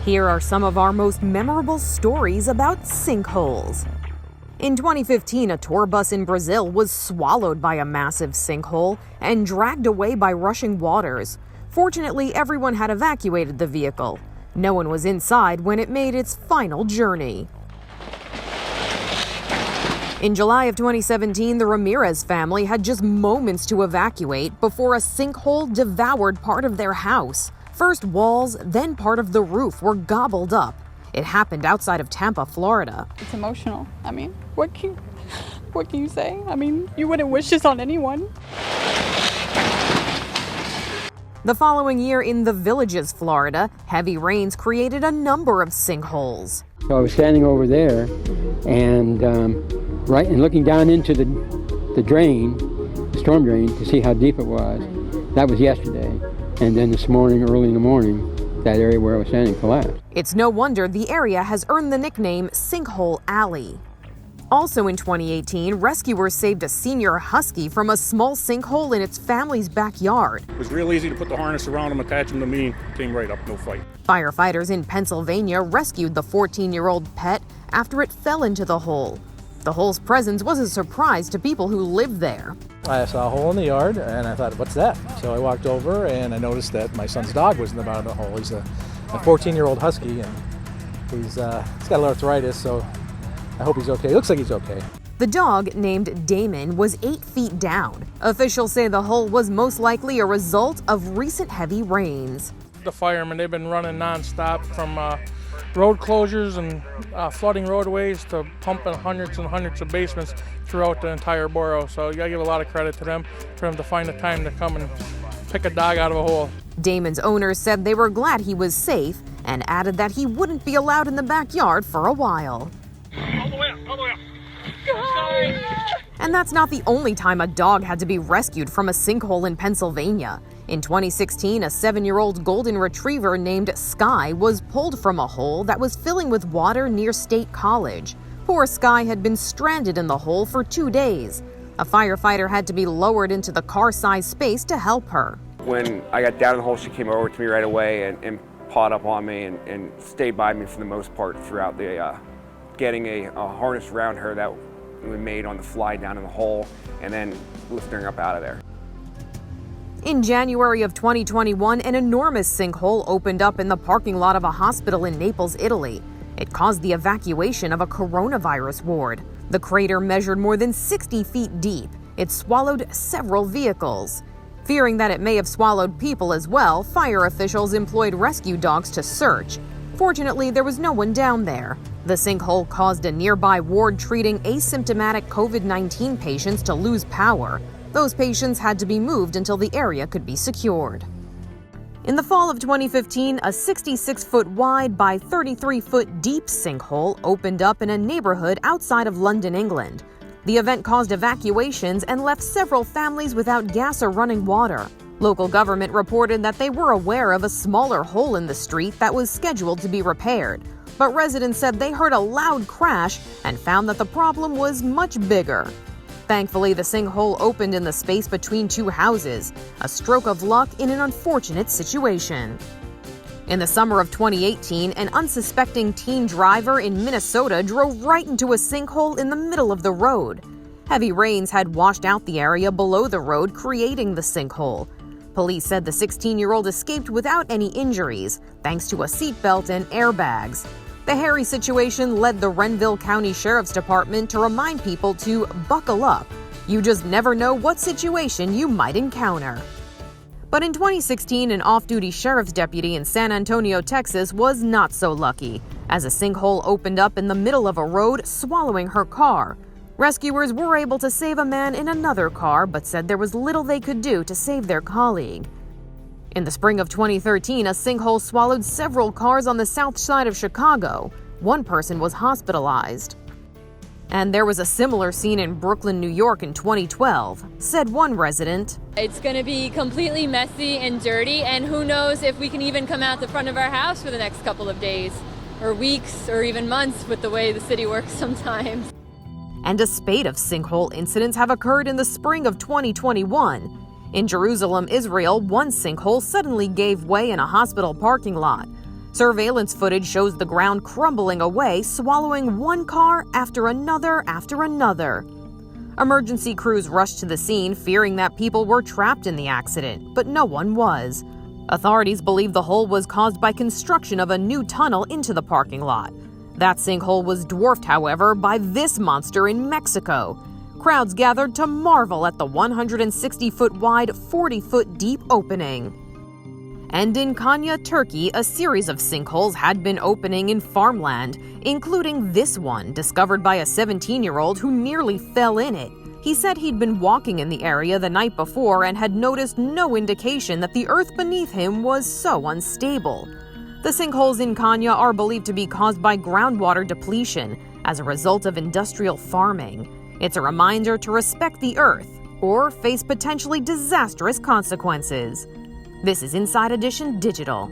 Here are some of our most memorable stories about sinkholes. In 2015, a tour bus in Brazil was swallowed by a massive sinkhole and dragged away by rushing waters. Fortunately, everyone had evacuated the vehicle. No one was inside when it made its final journey. In July of 2017, the Ramirez family had just moments to evacuate before a sinkhole devoured part of their house. First walls, then part of the roof were gobbled up. It happened outside of Tampa, Florida. It's emotional. I mean, what can you say? I mean, you wouldn't wish this on anyone. The following year in The Villages, Florida, heavy rains created a number of sinkholes. So I was standing over there and looking down into the drain, the storm drain, to see how deep it was. That was yesterday. And then this morning, early in the morning, that area where I was standing collapsed. It's no wonder the area has earned the nickname Sinkhole Alley. Also in 2018, rescuers saved a senior husky from a small sinkhole in its family's backyard. It was real easy to put the harness around him, attach him to me, came right up, no fight. Firefighters in Pennsylvania rescued the 14-year-old pet after it fell into the hole. The hole's presence was a surprise to people who lived there. I saw a hole in the yard and I thought, what's that? So I walked over and I noticed that my son's dog was in the bottom of the hole. He's a 14-year-old husky and he's got a little arthritis, so I hope he's okay. It looks like he's okay. The dog, named Damon, was 8 feet down. Officials say the hole was most likely a result of recent heavy rains. The firemen, they've been running nonstop from road closures and flooding roadways to pumping hundreds and hundreds of basements throughout the entire borough. So you gotta give a lot of credit to them for them to find the time to come and pick a dog out of a hole. Damon's owners said they were glad he was safe and added that he wouldn't be allowed in the backyard for a while. All the way up, all the way up. And that's not the only time a dog had to be rescued from a sinkhole in Pennsylvania. In 2016, a 7-year-old golden retriever named Sky was pulled from a hole that was filling with water near State College. Poor Sky had been stranded in the hole for 2 days. A firefighter had to be lowered into the car-sized space to help her. When I got down in the hole, she came over to me right away and pawed up on me and stayed by me for the most part throughout the getting a harness around her that we made on the fly down in the hole and then lifting her up out of there. In January of 2021, an enormous sinkhole opened up in the parking lot of a hospital in Naples, Italy. It caused the evacuation of a coronavirus ward. The crater measured more than 60 feet deep. It swallowed several vehicles. Fearing that it may have swallowed people as well, fire officials employed rescue dogs to search. Fortunately, there was no one down there. The sinkhole caused a nearby ward treating asymptomatic COVID-19 patients to lose power. Those patients had to be moved until the area could be secured. In the fall of 2015, a 66-foot wide by 33-foot deep sinkhole opened up in a neighborhood outside of London, England. The event caused evacuations and left several families without gas or running water. Local government reported that they were aware of a smaller hole in the street that was scheduled to be repaired. But residents said they heard a loud crash and found that the problem was much bigger. Thankfully, the sinkhole opened in the space between two houses, a stroke of luck in an unfortunate situation. In the summer of 2018, an unsuspecting teen driver in Minnesota drove right into a sinkhole in the middle of the road. Heavy rains had washed out the area below the road, creating the sinkhole. Police said the 16-year-old escaped without any injuries, thanks to a seatbelt and airbags. The hairy situation led the Renville County Sheriff's Department to remind people to buckle up. You just never know what situation you might encounter. But in 2016, an off-duty sheriff's deputy in San Antonio, Texas, was not so lucky, as a sinkhole opened up in the middle of a road, swallowing her car. Rescuers were able to save a man in another car, but said there was little they could do to save their colleague. In the spring of 2013, a sinkhole swallowed several cars on the south side of Chicago. One person was hospitalized. And there was a similar scene in Brooklyn, New York in 2012, said one resident. It's going to be completely messy and dirty, and who knows if we can even come out the front of our house for the next couple of days, or weeks, or even months with the way the city works sometimes. And a spate of sinkhole incidents have occurred in the spring of 2021. In Jerusalem, Israel, one sinkhole suddenly gave way in a hospital parking lot. Surveillance footage shows the ground crumbling away, swallowing one car after another after another. Emergency crews rushed to the scene, fearing that people were trapped in the accident, but no one was. Authorities believe the hole was caused by construction of a new tunnel into the parking lot. That sinkhole was dwarfed, however, by this monster in Mexico. Crowds gathered to marvel at the 160-foot wide, 40-foot deep opening. And in Konya, Turkey, a series of sinkholes had been opening in farmland, including this one discovered by a 17-year-old who nearly fell in it. He said he'd been walking in the area the night before and had noticed no indication that the earth beneath him was so unstable. The sinkholes in Konya are believed to be caused by groundwater depletion as a result of industrial farming. It's a reminder to respect the earth or face potentially disastrous consequences. This is Inside Edition Digital.